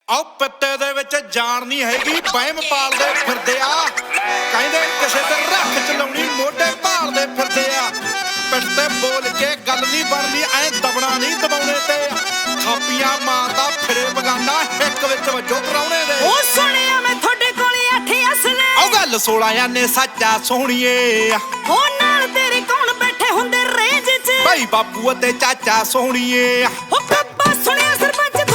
ਆਹ ਪਿੱਤੇ ਦੇ ਵਿੱਚ ਜਾਨ ਨਹੀਂ ਹੈਗੀ, ਵਹਿਮ ਪਾਲਦੇ ਫਿਰਦੇ ਆ। ਕਹਿੰਦੇ ਕਿਸੇ ਤੇ ਰੱਖ ਚਲਾਉਣੀ, ਮੋਢੇ ਭਾਲਦੇ ਫਿਰਦੇ ਆ। ਪਿੱਟ ਤੇ ਬੋਲ ਕੇ ਗੱਲ ਨਹੀਂ ਬਣਦੀ, ਐ ਦਬਣਾ ਨਹੀਂ ਦਬਾਉਣੇ ਤੇ। ਥਾਪੀਆਂ ਮਾਰਦਾ ਫਿਰੇ ਬਗਾਨਾ, ਹਿੱਕ ਵਿੱਚ ਵੱਜੋ ਪ੍ਰਾਹੁਣੇ ਦੇ। ਉਹ ਸੁਣਿਆ ਮੈਂ ਤੁਹਾਡੇ ਕੋਲੇ 8 ਅਸਲੇ। ਉਹ ਗੱਲ 16 ਆਨੇ ਸੱਚਾ ਸੋਹਣੀਏ। ਉਹ ਨਾਲ ਤੇਰੇ ਕੌਣ ਬੈਠੇ ਹੁੰਦੇ ਰੇਂਜ 'ਚ? ਭਾਈ ਬਾਪੂ ਅਤੇ ਚਾਚਾ ਸੋਹਣੀਏ। ਉਹ ਕੱਪਾ ਸੁਣਿਆ ਸਰਪੰਚ